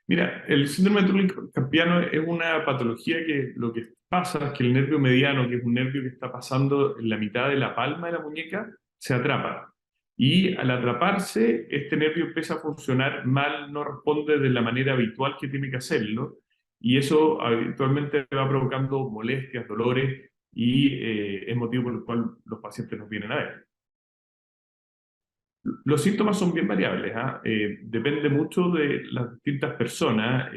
Mira, el síndrome de túnel carpiano es una patología que lo que pasa es que el nervio mediano, que es un nervio que está pasando en la mitad de la palma de la muñeca, se atrapa. Y al atraparse, este nervio empieza a funcionar mal, no responde de la manera habitual que tiene que hacerlo, y eso habitualmente va provocando molestias, dolores, y es motivo por el cual los pacientes nos vienen a ver. Los síntomas son bien variables, ¿ah? Depende mucho de las distintas personas,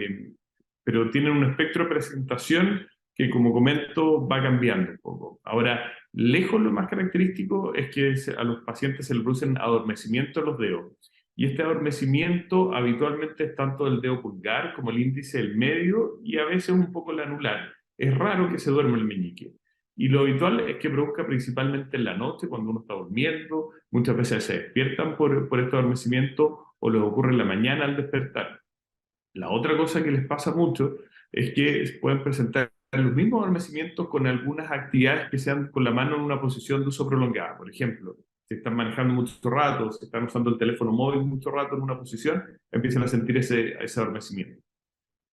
pero tienen un espectro de presentación que, como comento, va cambiando un poco. Ahora, lejos lo más característico es que a los pacientes se les producen adormecimiento en los dedos. Y este adormecimiento habitualmente es tanto del dedo pulgar como el índice del medio y a veces un poco el anular. Es raro que se duerma el meñique. Y lo habitual es que produzca principalmente en la noche, cuando uno está durmiendo. Muchas veces se despiertan por este adormecimiento o les ocurre en la mañana al despertar. La otra cosa que les pasa mucho es que pueden presentar los mismos adormecimientos con algunas actividades que sean con la mano en una posición de uso prolongada. Por ejemplo, si están manejando mucho rato, si están usando el teléfono móvil mucho rato en una posición, empiezan a sentir ese adormecimiento.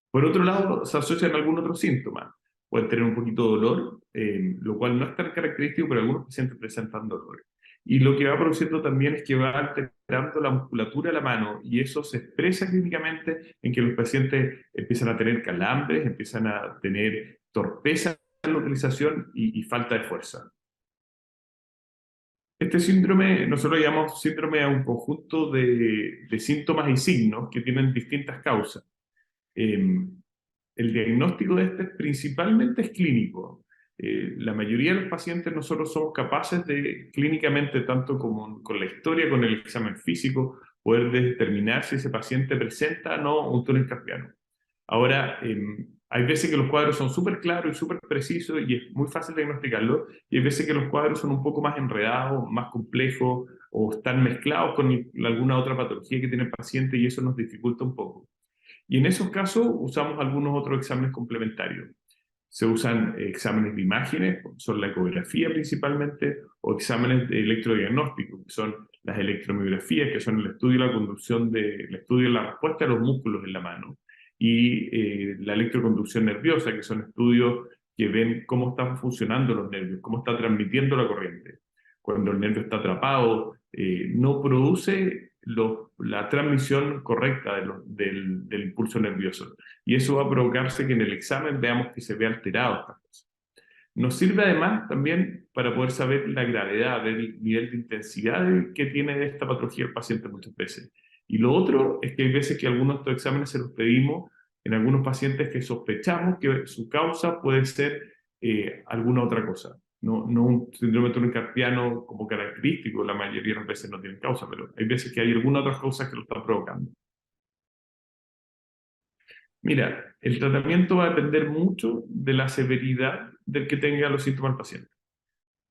Por otro lado, se asocian algún otro síntoma. Pueden tener un poquito de dolor, lo cual no es tan característico, pero algunos pacientes presentan dolor. Y lo que va produciendo también es que va alterando la musculatura de la mano y eso se expresa clínicamente en que los pacientes empiezan a tener calambres, empiezan a tener torpeza en la utilización y falta de fuerza. Este síndrome, nosotros lo llamamos síndrome a un conjunto de síntomas y signos que tienen distintas causas. Eh, el diagnóstico de este principalmente es clínico. La mayoría de los pacientes nosotros somos capaces de clínicamente, tanto como con la historia, con el examen físico, poder determinar si ese paciente presenta o no un túnel carpiano. Ahora, hay veces que los cuadros son súper claros y súper precisos y es muy fácil diagnosticarlo, y hay veces que los cuadros son un poco más enredados, más complejos o están mezclados con alguna otra patología que tiene el paciente y eso nos dificulta un poco. Y en esos casos usamos algunos otros exámenes complementarios. Se usan exámenes de imágenes, son la ecografía principalmente, o exámenes de electrodiagnóstico, que son las electromiografías, que son el estudio de la conducción el estudio de la respuesta de los músculos en la mano, y la electroconducción nerviosa, que son estudios que ven cómo están funcionando los nervios, cómo está transmitiendo la corriente. Cuando el nervio está atrapado, no produce la transmisión correcta del impulso nervioso. Y eso va a provocarse que en el examen veamos que se ve alterado estas cosas. Nos sirve además también para poder saber la gravedad, el nivel de intensidad que tiene esta patología el paciente muchas veces. Y lo otro es que hay veces que algunos de estos exámenes se los pedimos en algunos pacientes que sospechamos que su causa puede ser alguna otra cosa. No un síndrome de túnel carpiano como característico, la mayoría de las veces no tienen causa, pero hay veces que hay alguna otra cosa que lo están provocando. Mira, el tratamiento va a depender mucho de la severidad del que tenga los síntomas el paciente.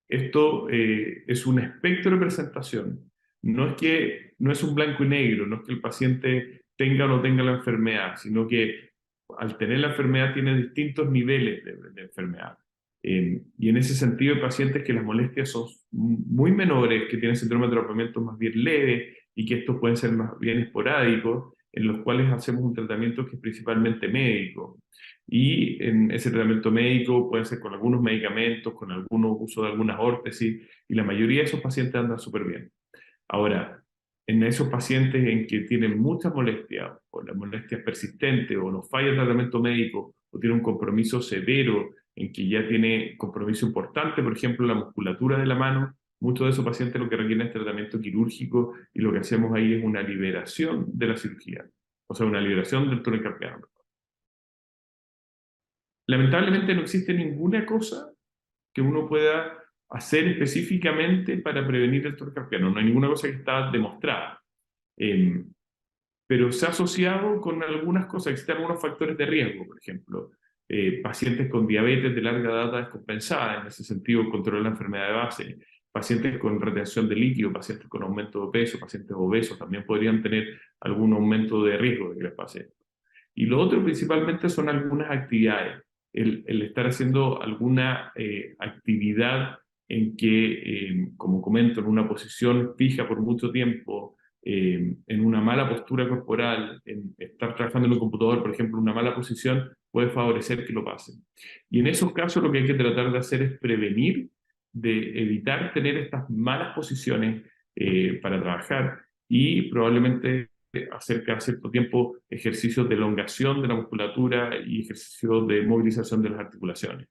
Esto es un espectro de presentación. No es un blanco y negro, no es que el paciente tenga o no tenga la enfermedad, sino que al tener la enfermedad tiene distintos niveles de enfermedad. Y en ese sentido hay pacientes que las molestias son muy menores, que tienen síndrome de atrapamiento más bien leve y que estos pueden ser más bien esporádicos, en los cuales hacemos un tratamiento que es principalmente médico. Y en ese tratamiento médico puede ser con algunos medicamentos, con algunos uso de algunas órtesis, y la mayoría de esos pacientes andan súper bien. Ahora, en esos pacientes en que tienen muchas molestias, o las molestias persistentes, o nos falla el tratamiento médico, o tiene un compromiso severo, en que ya tiene compromiso importante, por ejemplo, la musculatura de la mano, muchos de esos pacientes lo que requieren es tratamiento quirúrgico, y lo que hacemos ahí es una liberación de la cirugía, o sea, una liberación del túnel carpiano. Lamentablemente no existe ninguna cosa que uno pueda hacer específicamente para prevenir el túnel carpiano. No hay ninguna cosa que está demostrada. Eh, pero se ha asociado con algunas cosas, existen algunos factores de riesgo, por ejemplo, pacientes con diabetes de larga data descompensada, en ese sentido controlar la enfermedad de base, pacientes con retención de líquido, pacientes con aumento de peso, pacientes obesos también podrían tener algún aumento de riesgo de que les pase. Y lo otro principalmente son algunas actividades, el estar haciendo alguna actividad en que, como comento, en una posición fija por mucho tiempo, en una mala postura corporal, en estar trabajando en un computador, por ejemplo, una mala posición, puede favorecer que lo pasen. Y en esos casos lo que hay que tratar de hacer es prevenir, de evitar tener estas malas posiciones para trabajar y probablemente hacer cada cierto tiempo ejercicios de elongación de la musculatura y ejercicios de movilización de las articulaciones.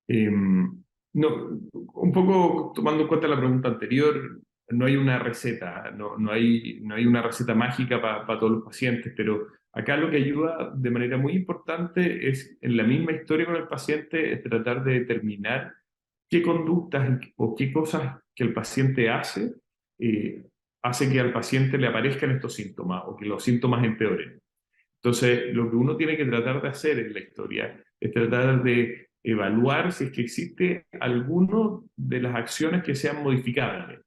No, un poco tomando en cuenta la pregunta anterior, no hay una receta, no hay una receta mágica para todos los pacientes, pero acá lo que ayuda de manera muy importante es, en la misma historia con el paciente, es tratar de determinar qué conductas o qué cosas que el paciente eh, hace que al paciente le aparezcan estos síntomas o que los síntomas empeoren. Entonces, lo que uno tiene que tratar de hacer en la historia es tratar de evaluar si es que existe alguno de las acciones que sean modificables.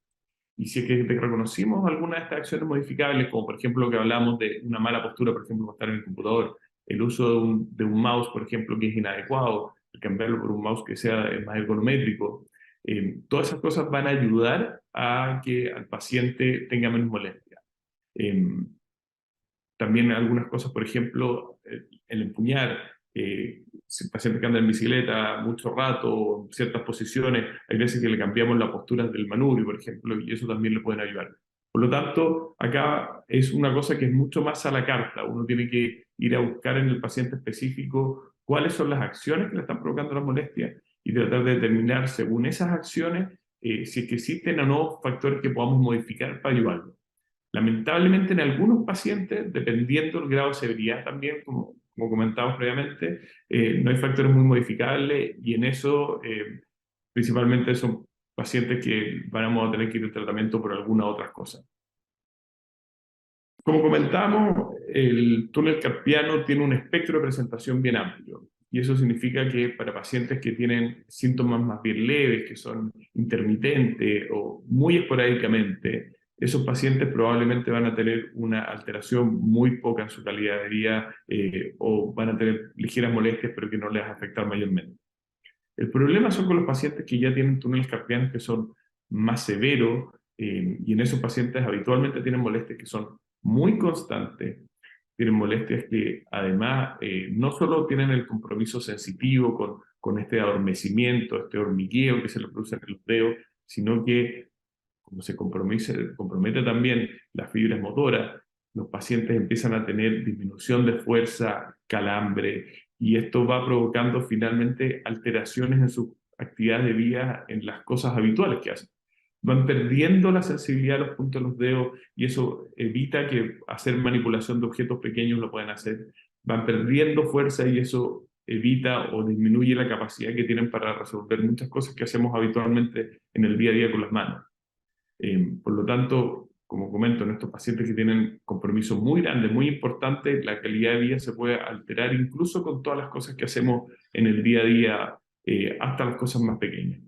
Y si es que reconocimos alguna de estas acciones modificables, como por ejemplo lo que hablamos de una mala postura, por ejemplo, para estar en el computador, el uso de un mouse, por ejemplo, que es inadecuado, el cambiarlo por un mouse que sea más ergonométrico, todas esas cosas van a ayudar a que al paciente tenga menos molestia. También algunas cosas, por ejemplo, el empuñar, si el paciente que anda en bicicleta mucho rato, en ciertas posiciones, hay veces que le cambiamos la postura del manubrio, por ejemplo, y eso también le pueden ayudar. Por lo tanto, acá es una cosa que es mucho más a la carta. Uno tiene que ir a buscar en el paciente específico cuáles son las acciones que le están provocando la molestia y tratar de determinar, según esas acciones, si es que existen o no factores que podamos modificar para ayudarlo. Lamentablemente en algunos pacientes, dependiendo del grado de severidad también, como comentábamos previamente, no hay factores muy modificables y en eso principalmente son pacientes que vamos a tener que ir en tratamiento por alguna otra cosa. Como comentamos, el túnel carpiano tiene un espectro de presentación bien amplio y eso significa que para pacientes que tienen síntomas más bien leves, que son intermitentes o muy esporádicamente, esos pacientes probablemente van a tener una alteración muy poca en su calidad de vida o van a tener ligeras molestias pero que no les va a afectar mayormente. El problema son con los pacientes que ya tienen túneles carpianos que son más severos y en esos pacientes habitualmente tienen molestias que son muy constantes, tienen molestias que además no solo tienen el compromiso sensitivo con este adormecimiento, este hormigueo que se le produce en los dedos, sino que como se compromete también las fibras motoras, los pacientes empiezan a tener disminución de fuerza, calambre, y esto va provocando finalmente alteraciones en su actividad de vida, en las cosas habituales que hacen. Van perdiendo la sensibilidad de los puntos de los dedos y eso evita que hacer manipulación de objetos pequeños lo puedan hacer. Van perdiendo fuerza y eso evita o disminuye la capacidad que tienen para resolver muchas cosas que hacemos habitualmente en el día a día con las manos. Por lo tanto, como comento, en estos pacientes que tienen compromisos muy grandes, muy importantes, la calidad de vida se puede alterar incluso con todas las cosas que hacemos en el día a día, hasta las cosas más pequeñas.